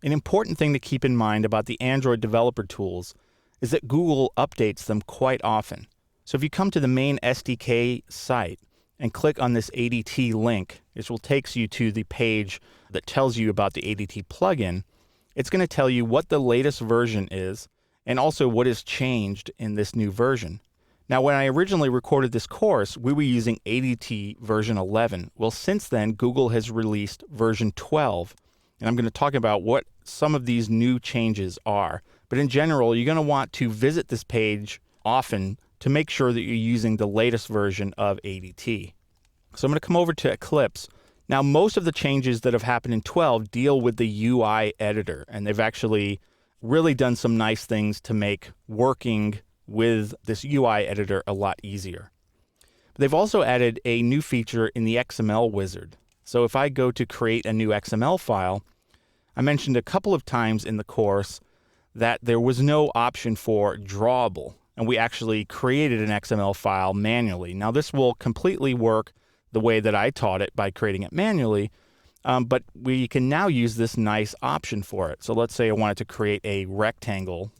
An important thing to keep in mind about the Android developer tools is that Google updates them quite often. So if you come to the main SDK site and click on this ADT link, which will take you to the page that tells you about the ADT plugin, it's going to tell you what the latest version is and also what is changed in this new version. Now, when I originally recorded this course, we were using ADT version 11. Well, since then, Google has released version 12, and I'm going to talk about what some of these new changes are. But in general, you're going to want to visit this page often to make sure that you're using the latest version of ADT. So I'm going to come over to Eclipse. Now, most of the changes that have happened in 12 deal with the UI editor, and they've actually really done some nice things to make working with this UI editor a lot easier. But they've also added a new feature in the XML wizard. So if I go to create a new XML file, I mentioned a couple of times in the course that there was no option for drawable, and we actually created an XML file manually. Now, this will completely work the way that I taught it by creating it manually, but we can now use this nice option for it. So let's say I wanted to create a rectangle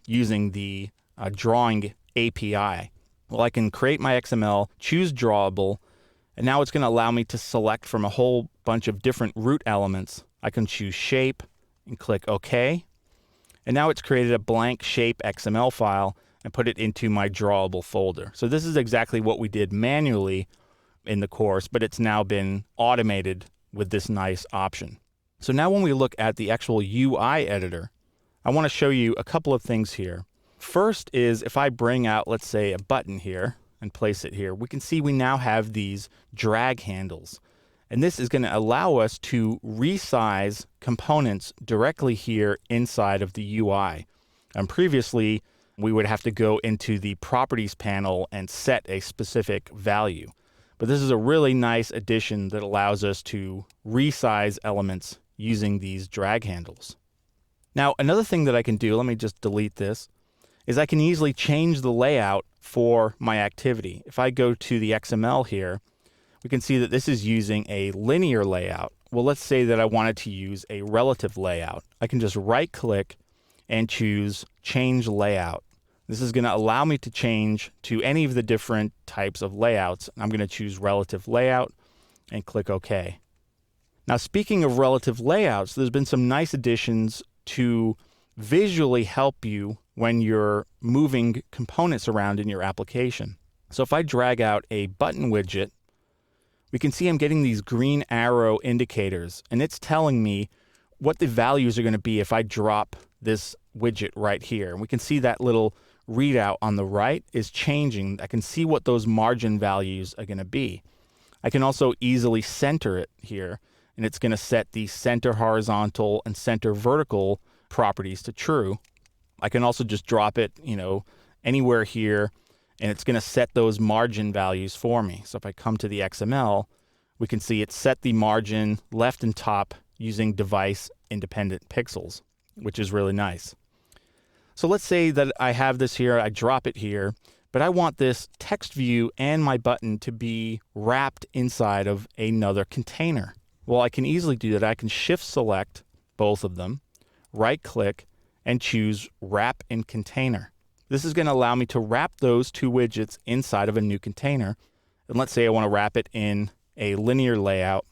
using the drawing API. Well, I can create my XML, choose drawable, and now it's going to allow me to select from a whole bunch of different root elements. I can choose shape and click OK. And now it's created a blank shape XML file and put it into my drawable folder. So this is exactly what we did manually in the course, but it's now been automated with this nice option. So now when we look at the actual UI editor, I want to show you a couple of things here. First is if I bring out, let's say, a button here and place it here, we can see we now have these drag handles. And this is going to allow us to resize components directly here inside of the UI. And previously, we would have to go into the properties panel and set a specific value. But this is a really nice addition that allows us to resize elements using these drag handles. Now, another thing that I can do, let me just delete this, is I can easily change the layout for my activity. If I go to the XML here, we can see that this is using a linear layout. Well, let's say that I wanted to use a relative layout. I can just right-click and choose Change Layout. This is going to allow me to change to any of the different types of layouts. I'm going to choose Relative Layout and click OK. Now, speaking of relative layouts, there's been some nice additions to visually help you when you're moving components around in your application. So if I drag out a button widget, we can see I'm getting these green arrow indicators, and it's telling me what the values are going to be if I drop this widget right here. And we can see that little readout on the right is changing. I can see what those margin values are going to be. I can also easily center it here, and it's going to set the center horizontal and center vertical properties to true. I can also just drop it, anywhere here, and it's going to set those margin values for me. So if I come to the XML, we can see it set the margin left and top using device independent pixels, which is really nice. So let's say that I have this here, I drop it here, but I want this text view and my button to be wrapped inside of another container. Well, I can easily do that. I can shift select both of them, right click, and choose Wrap in Container. This is going to allow me to wrap those two widgets inside of a new container. And let's say I want to wrap it in a linear layout.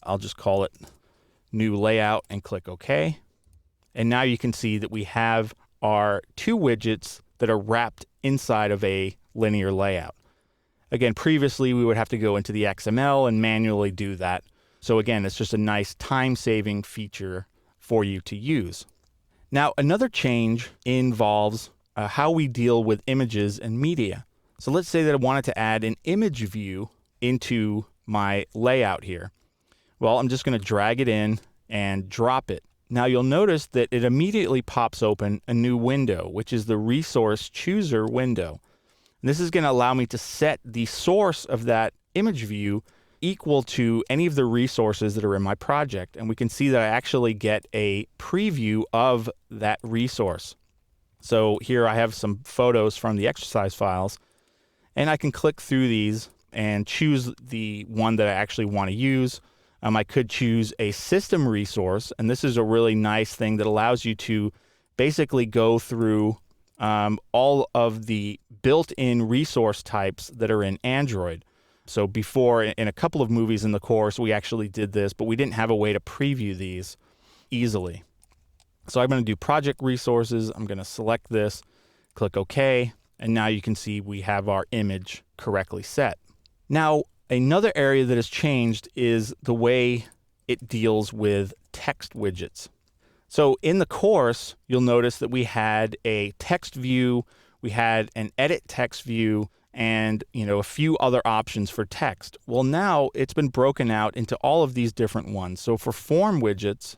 I'll just call it New Layout and click OK. And now you can see that we have our two widgets that are wrapped inside of a linear layout. Again, previously we would have to go into the XML and manually do that. So again, it's just a nice time-saving feature for you to use. Now, another change involves how we deal with images and media. So let's say that I wanted to add an image view into my layout here. Well, I'm just going to drag it in and drop it. Now you'll notice that it immediately pops open a new window, which is the Resource Chooser window. And this is going to allow me to set the source of that image view equal to any of the resources that are in my project. And we can see that I actually get a preview of that resource. So here I have some photos from the exercise files, and I can click through these and choose the one that I actually want to use. I could choose a system resource, and this is a really nice thing that allows you to basically go through all of the built-in resource types that are in Android. So before, in a couple of movies in the course, we actually did this, but we didn't have a way to preview these easily. So I'm going to do project resources. I'm going to select this, click OK, and now you can see we have our image correctly set. Now, another area that has changed is the way it deals with text widgets. So in the course, you'll notice that we had a text view, we had an edit text view, and a few other options for text. Well, now it's been broken out into all of these different ones. So for form widgets,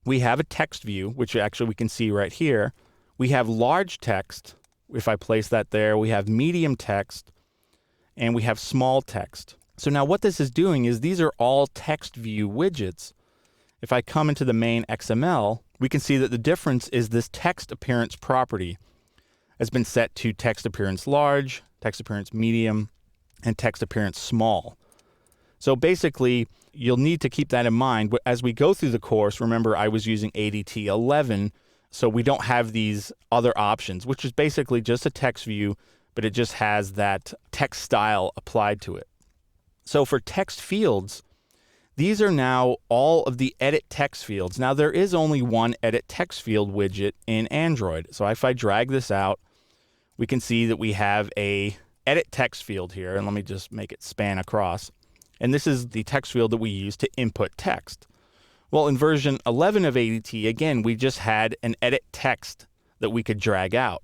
we have a text view, which actually we can see right here. We have large text. If I place that there, we have medium text, and we have small text. So now what this is doing is these are all text view widgets. If I come into the main XML, we can see that the difference is this text appearance property has been set to text appearance large, text appearance medium, and text appearance small. So basically, you'll need to keep that in mind. But as we go through the course, remember I was using ADT11, so we don't have these other options, which is basically just a text view, but it just has that text style applied to it. So for text fields, these are now all of the edit text fields. Now there is only one edit text field widget in Android. So if I drag this out, we can see that we have a edit text field here, and let me just make it span across. And this is the text field that we use to input text. Well, in version 11 of ADT, again, we just had an edit text that we could drag out.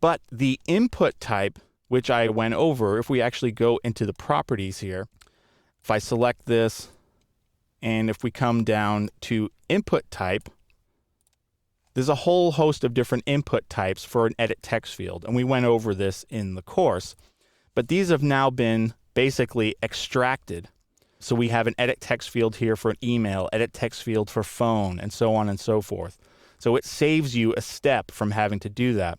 But the input type, which I went over, if we actually go into the properties here, if I select this, and if we come down to input type, there's a whole host of different input types for an edit text field, and we went over this in the course. But these have now been basically extracted. So we have an edit text field here for an email, edit text field for phone, and so on and so forth. So it saves you a step from having to do that.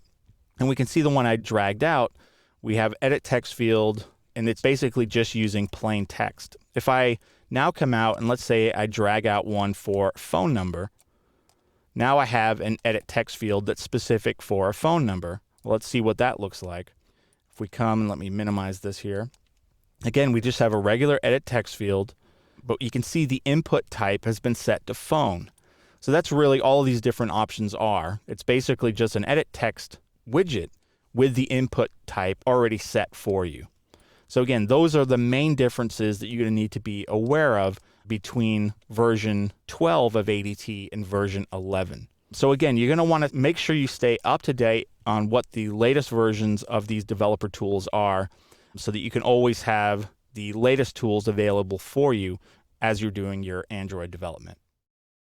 And we can see the one I dragged out. We have edit text field, and it's basically just using plain text. If I now come out and let's say I drag out one for phone number, now I have an edit text field that's specific for a phone number. Well, let's see what that looks like. If we come and let me minimize this here. Again, we just have a regular edit text field, but you can see the input type has been set to phone. So that's really all these different options are. It's basically just an edit text widget with the input type already set for you. So again, those are the main differences that you're going to need to be aware of between version 12 of ADT and version 11. So again, you're going to want to make sure you stay up to date on what the latest versions of these developer tools are so that you can always have the latest tools available for you as you're doing your Android development.